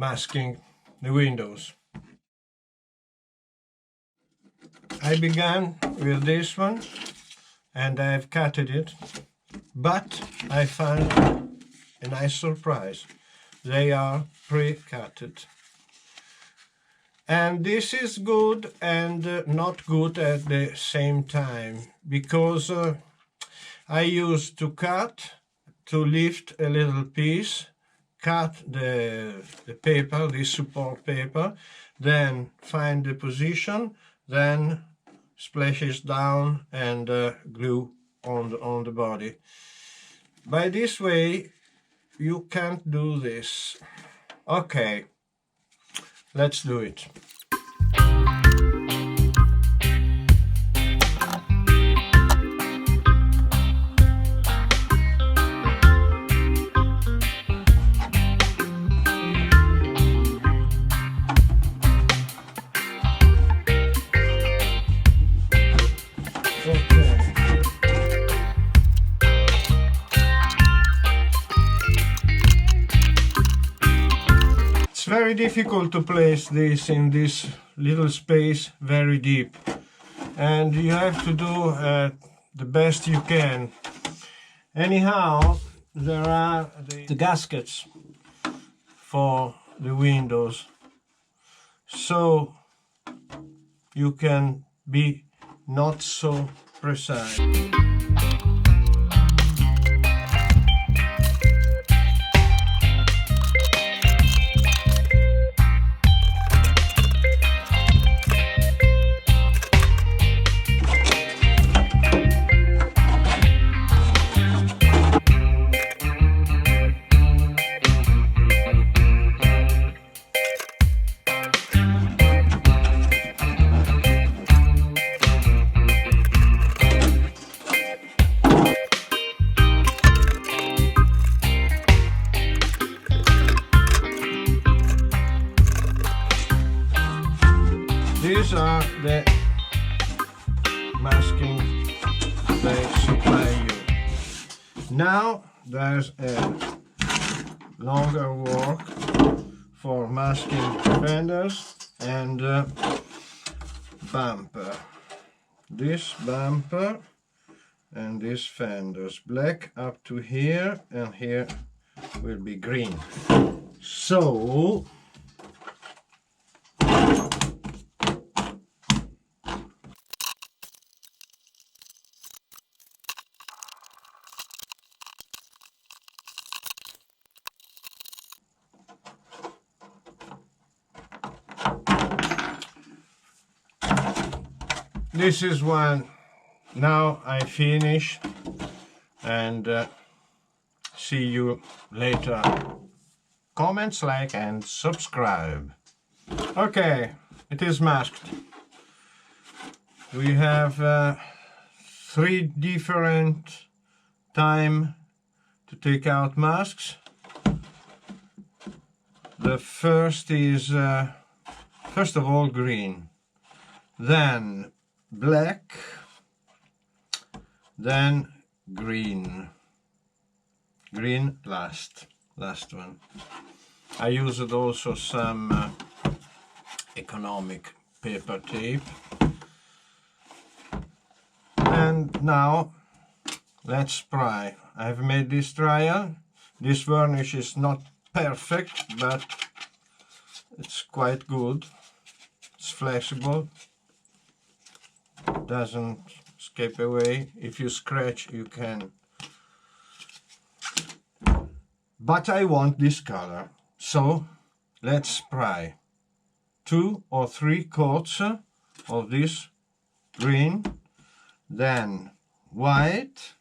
masking the windows. I began with this one and I've cutted it, but I found a nice surprise. They are pre-cutted. And this is good and not good at the same time, because I used to cut, to lift a little piece, cut the paper, this support paper, then find the position, then splashes down and glue on the body. By this way you can't do this. Okay, let's do it. Very difficult to place this in this little space very deep, and you have to do the best you can. Anyhow, there are the gaskets for the windows, so you can be not so precise. These are the masking they supply you. Now there's a longer work for masking fenders and bumper. This bumper and these fenders, black up to here, and here will be green. So this is one. Now I finish, and see you later. Comments, like and subscribe. Okay, it is masked. We have 3 different time to take out masks. The first is first of all green, then black, then green. Green last one. I used also some economic paper tape. And now let's spray. I've made this trial. This varnish is not perfect, but it's quite good. It's flexible, doesn't escape away. If you scratch, you can. But I want this color, so let's spray 2 or 3 coats of this green, then white,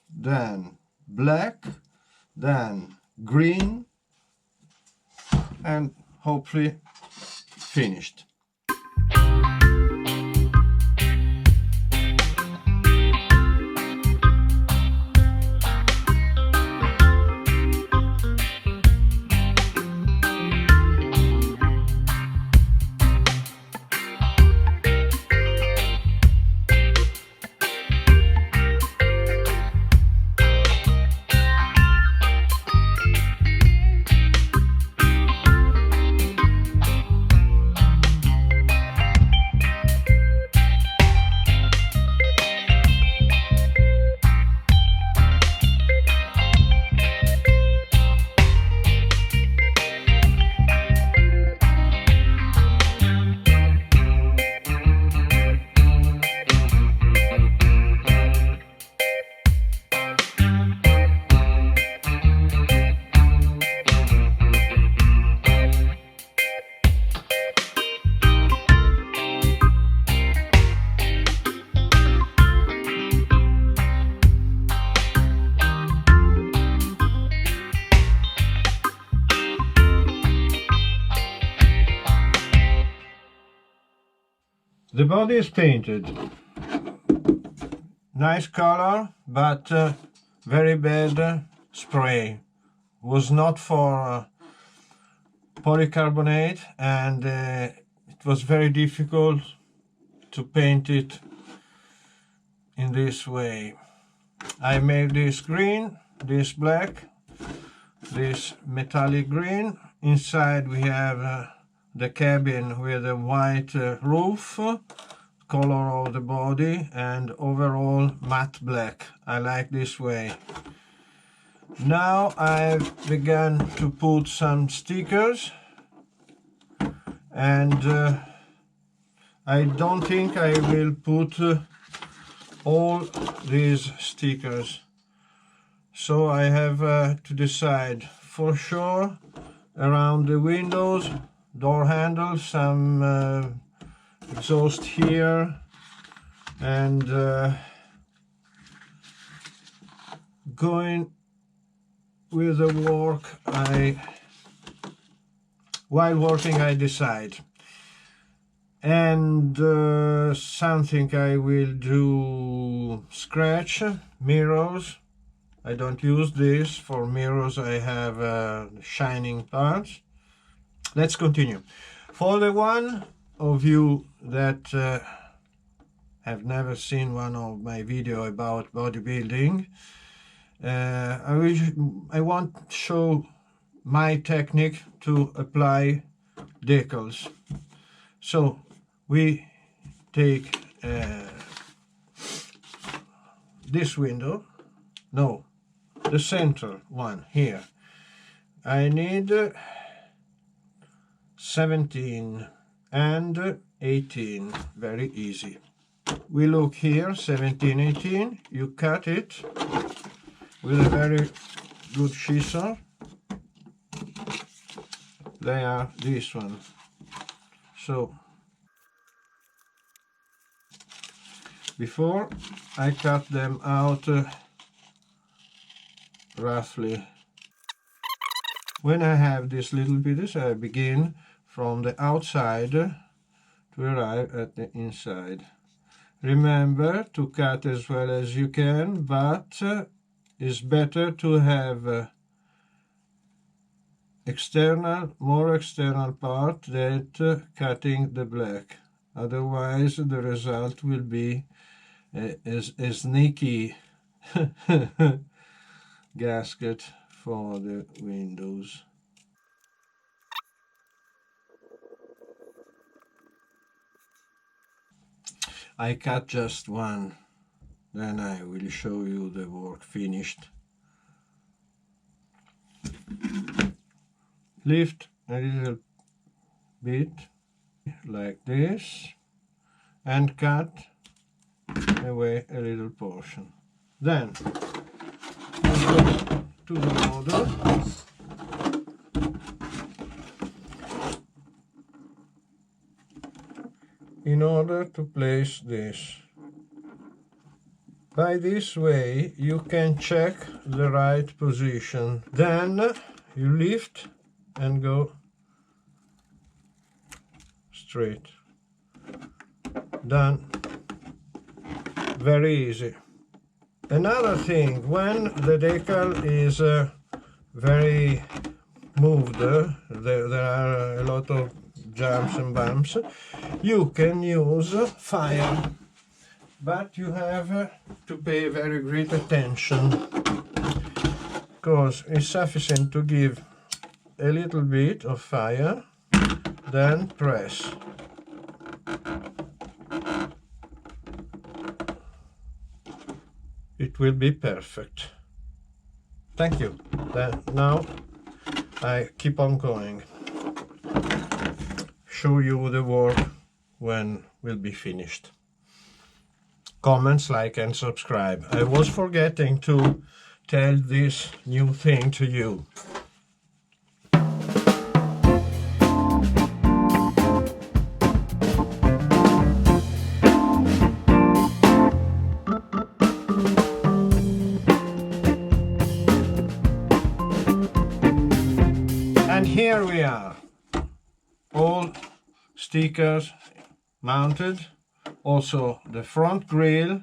then black, then green, and hopefully finished. The body is painted. Nice color, but very bad spray. Was not for polycarbonate, and it was very difficult to paint it in this way. I made this green, this black, this metallic green. Inside we have the cabin with a white roof, color of the body, and overall matte black. I like this way. Now I've begun to put some stickers, and I don't think I will put all these stickers. So I have to decide for sure around the windows, door handles, some exhaust here, and going with the work, while working I decide. And something I will do, scratch mirrors. I don't use this for mirrors, I have shining parts. Let's continue. For the one of you that have never seen one of my video about bodybuilding, I want to show my technique to apply decals. So we take this window, no, the center one here. I need 17 and 18, very easy. We look here, 17, 18, you cut it with a very good scissor. They are this one. So before I cut them out roughly, when I have this little pieces, I begin from the outside to arrive at the inside. Remember to cut as well as you can, but it's better to have more external part than cutting the black. Otherwise the result will be a sneaky gasket for the windows. I cut just one, then I will show you the work finished. Lift a little bit like this and cut away a little portion. Then we go to the model. In order to place this. By this way you can check the right position. Then you lift and go straight. Done. Very easy. Another thing, when the decal is very moved, there are a lot of jumps and bumps, you can use fire, but you have to pay very great attention, because it's sufficient to give a little bit of fire, then press. It will be perfect. Thank you. Then now I keep on going. Show you the work when will be finished. Comments, like and subscribe. I was forgetting to tell this new thing to you. And here we are, all stickers mounted also the front grille.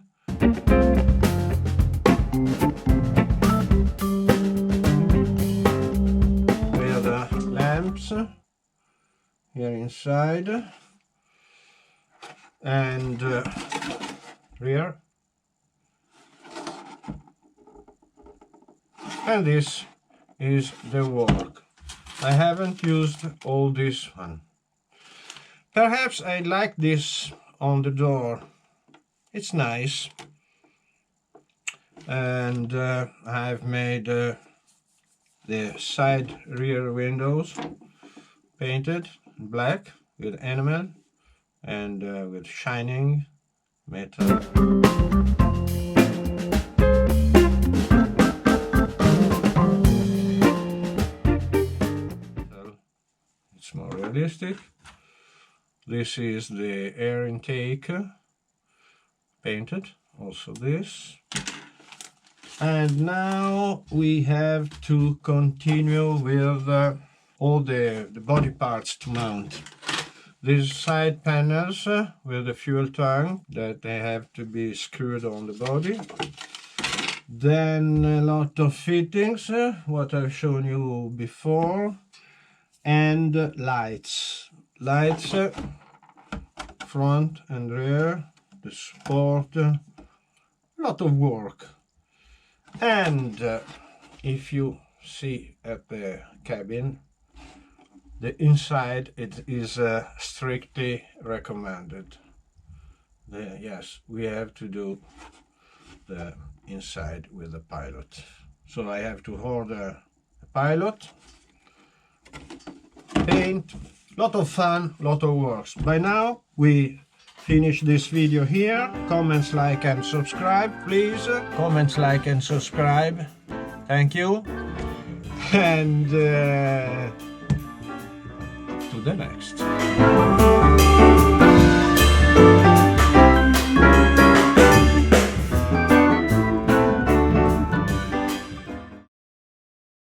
With the lamps here inside and rear. And this is the work. I haven't used all this one. Perhaps I like this on the door. It's nice. And I've made the side rear windows painted black with enamel and with shining metal. It's more realistic. This is the air intake painted, also this. And now we have to continue with all the body parts to mount. These side panels with the fuel tank that they have to be screwed on the body. Then a lot of fittings, what I've shown you before. And lights. Lights, front and rear, the support, a lot of work. And if you see at the cabin, the inside, it is strictly recommended. Yes, we have to do the inside with the pilot. So I have to order a pilot, paint, lot of fun, lot of works. By now we finish this video here. Comments, like and subscribe, please. Comments, like and subscribe. Thank you. And to the next.